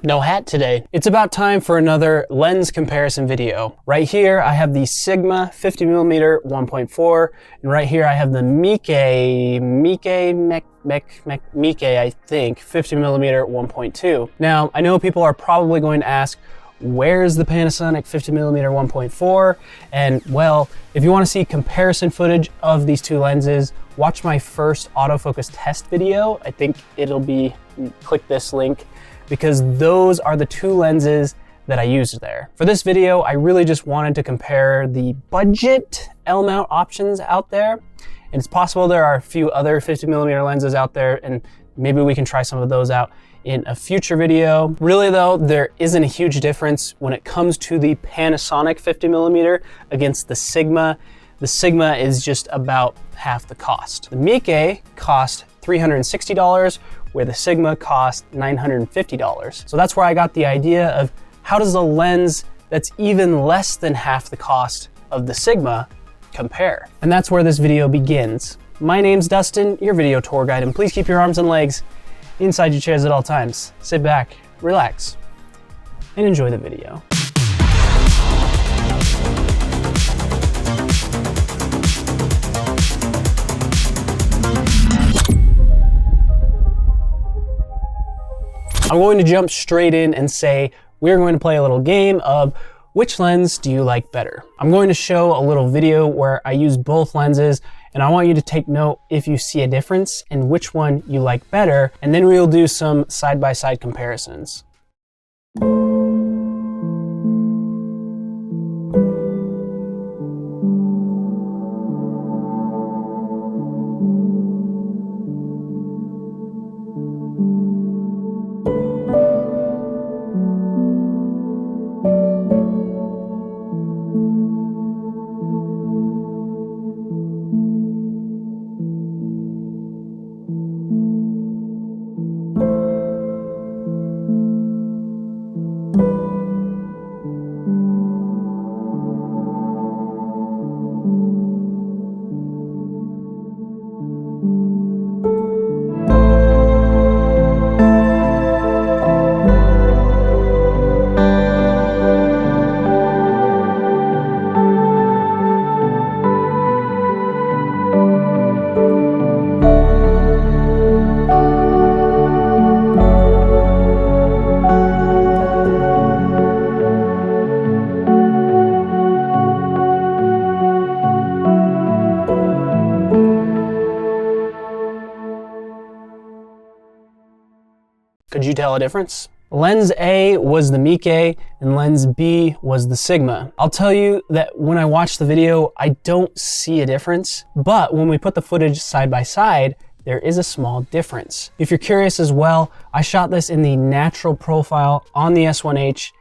No hat today. It's about time for another lens comparison video. Right here, I have the Sigma 50mm 1.4, and right here I have the Meike, I think, 50mm 1.2. Now, I know people are probably going to ask, where's the Panasonic 50mm 1.4? And well, if you want to see comparison footage of these two lenses, watch my first autofocus test video. I think it'll be, click this link, because those are the two lenses that I used there. For this video, I really just wanted to compare the budget L-mount options out there. And it's possible there are a few other 50mm lenses out there, and maybe we can try some of those out in a future video. Really though, there isn't a huge difference when it comes to the Panasonic 50mm against the Sigma. The Sigma is just about half the cost. The Meike cost $360, where the Sigma cost $950. So that's where I got the idea of how does a lens that's even less than half the cost of the Sigma compare? And that's where this video begins. My name's Dustin, your video tour guide, and please keep your arms and legs inside your chairs at all times. Sit back, relax, and enjoy the video. I'm going to jump straight in and say we're going to play a little game of which lens do you like better? I'm going to show a little video where I use both lenses, and I want you to take note if you see a difference in which one you like better, and then we'll do some side-by-side comparisons. Could you tell a difference? Lens A was the Meike and lens B was the Sigma. I'll tell you that when I watch the video, I don't see a difference, but when we put the footage side by side, there is a small difference. If you're curious as well, I shot this in the natural profile on the S1H,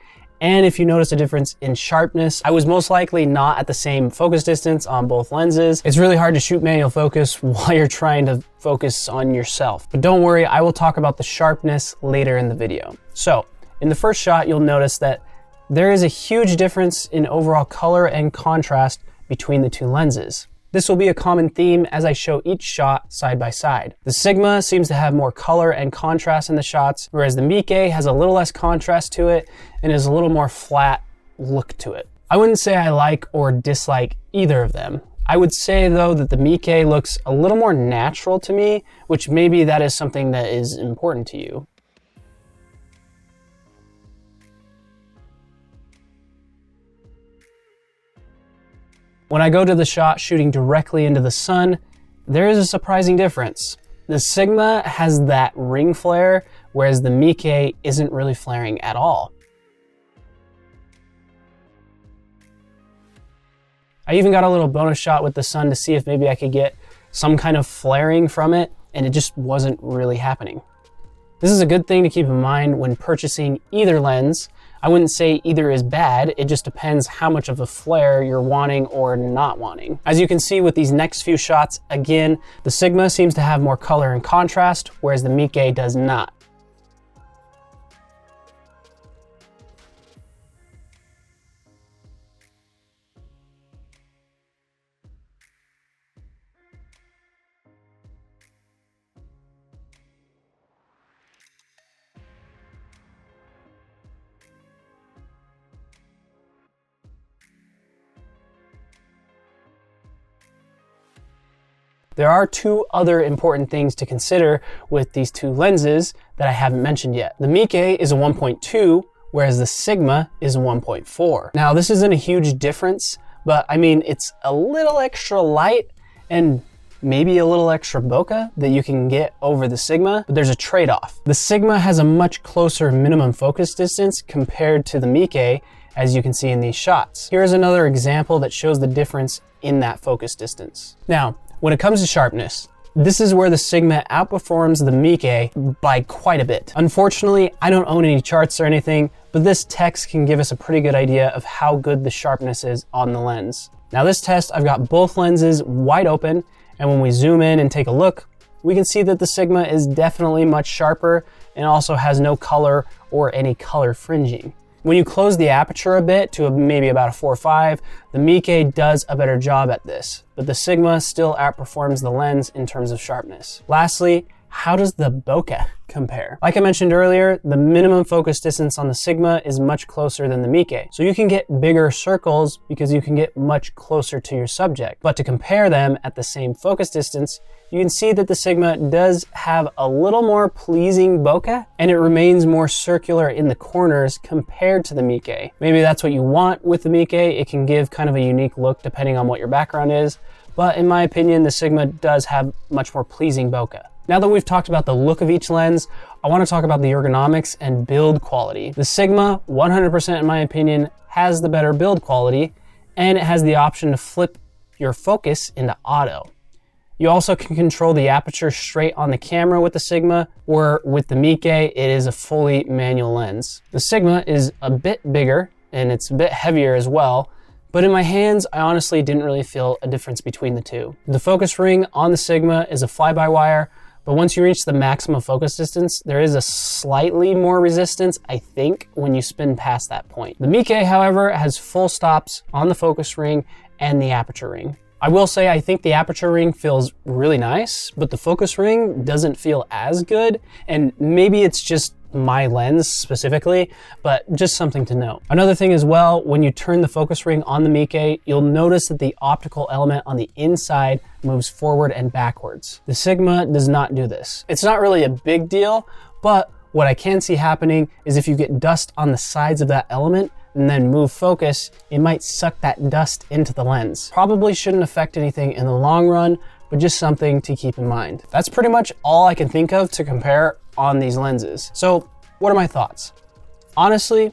and if you notice a difference in sharpness, I was most likely not at the same focus distance on both lenses. It's really hard to shoot manual focus while you're trying to focus on yourself. But don't worry, I will talk about the sharpness later in the video. So, in the first shot, you'll notice that there is a huge difference in overall color and contrast between the two lenses. This will be a common theme as I show each shot side by side. The Sigma seems to have more color and contrast in the shots, whereas the Meike has a little less contrast to it and is a little more flat look to it. I wouldn't say I like or dislike either of them. I would say though that the Meike looks a little more natural to me, which maybe that is something that is important to you. When I go to the shot shooting directly into the sun, there is a surprising difference. The Sigma has that ring flare, whereas the Meike isn't really flaring at all. I even got a little bonus shot with the sun to see if maybe I could get some kind of flaring from it, and it just wasn't really happening. This is a good thing to keep in mind when purchasing either lens. I wouldn't say either is bad, it just depends how much of a flare you're wanting or not wanting. As you can see with these next few shots, again, the Sigma seems to have more color and contrast, whereas the Meike does not. There are two other important things to consider with these two lenses that I haven't mentioned yet. The Meike is a 1.2, whereas the Sigma is a 1.4. Now, this isn't a huge difference, but I mean, it's a little extra light and maybe a little extra bokeh that you can get over the Sigma, but there's a trade-off. The Sigma has a much closer minimum focus distance compared to the Meike, as you can see in these shots. Here's another example that shows the difference in that focus distance. Now, when it comes to sharpness, this is where the Sigma outperforms the Meike by quite a bit. Unfortunately, I don't own any charts or anything, but this text can give us a pretty good idea of how good the sharpness is on the lens. Now this test, I've got both lenses wide open, and when we zoom in and take a look, we can see that the Sigma is definitely much sharper and also has no color or any color fringing. When you close the aperture a bit to maybe about a 4.5, the Meike does a better job at this, but the Sigma still outperforms the lens in terms of sharpness. Lastly, how does the bokeh compare? Like I mentioned earlier, the minimum focus distance on the Sigma is much closer than the Meike. So you can get bigger circles because you can get much closer to your subject. But to compare them at the same focus distance, you can see that the Sigma does have a little more pleasing bokeh, and it remains more circular in the corners compared to the Meike. Maybe that's what you want with the Meike. It can give kind of a unique look depending on what your background is. But in my opinion, the Sigma does have much more pleasing bokeh. Now that we've talked about the look of each lens, I want to talk about the ergonomics and build quality. The Sigma, 100% in my opinion, has the better build quality, and it has the option to flip your focus into auto. You also can control the aperture straight on the camera with the Sigma, or with the Meike, it is a fully manual lens. The Sigma is a bit bigger, and it's a bit heavier as well, but in my hands, I honestly didn't really feel a difference between the two. The focus ring on the Sigma is a fly-by-wire, but once you reach the maximum focus distance, there is a slightly more resistance, I think, when you spin past that point. The Meike, however, has full stops on the focus ring and the aperture ring. I will say I think the aperture ring feels really nice, but the focus ring doesn't feel as good, and maybe it's just my lens specifically, but just something to note. Another thing as well, when you turn the focus ring on the Meike, you'll notice that the optical element on the inside moves forward and backwards. The Sigma does not do this. It's not really a big deal, but what I can see happening is if you get dust on the sides of that element and then move focus, it might suck that dust into the lens. Probably shouldn't affect anything in the long run, but just something to keep in mind. That's pretty much all I can think of to compare on these lenses. So what are my thoughts? Honestly,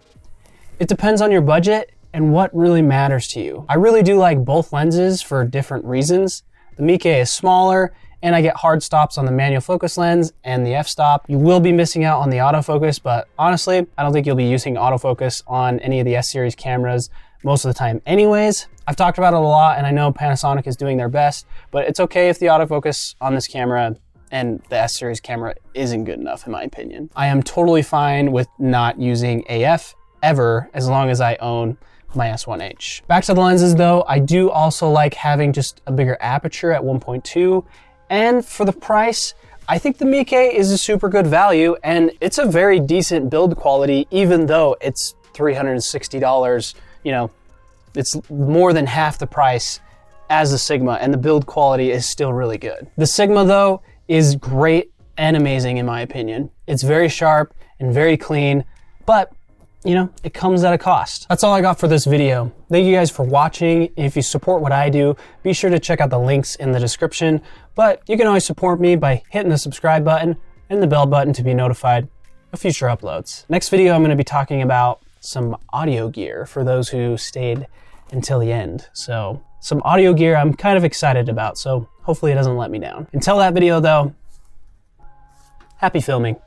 it depends on your budget and what really matters to you. I really do like both lenses for different reasons. The Meike is smaller, and I get hard stops on the manual focus lens and the f-stop. You will be missing out on the autofocus, but honestly, I don't think you'll be using autofocus on any of the S-series cameras most of the time anyways. I've talked about it a lot, and I know Panasonic is doing their best, but it's okay if the autofocus on this camera and the S-series camera isn't good enough, in my opinion. I am totally fine with not using AF ever, as long as I own my S1H. Back to the lenses though, I do also like having just a bigger aperture at 1.2, and for the price, I think the Meike is a super good value, and it's a very decent build quality, even though it's $360, you know, it's more than half the price as the Sigma, and the build quality is still really good. The Sigma though is great and amazing in my opinion. It's very sharp and very clean, but you know, it comes at a cost. That's all I got for this video. Thank you guys for watching. If you support what I do, be sure to check out the links in the description, but you can always support me by hitting the subscribe button and the bell button to be notified of future uploads. Next video, I'm gonna be talking about some audio gear for those who stayed until the end. So some audio gear I'm kind of excited about, so hopefully it doesn't let me down. Until that video though, happy filming.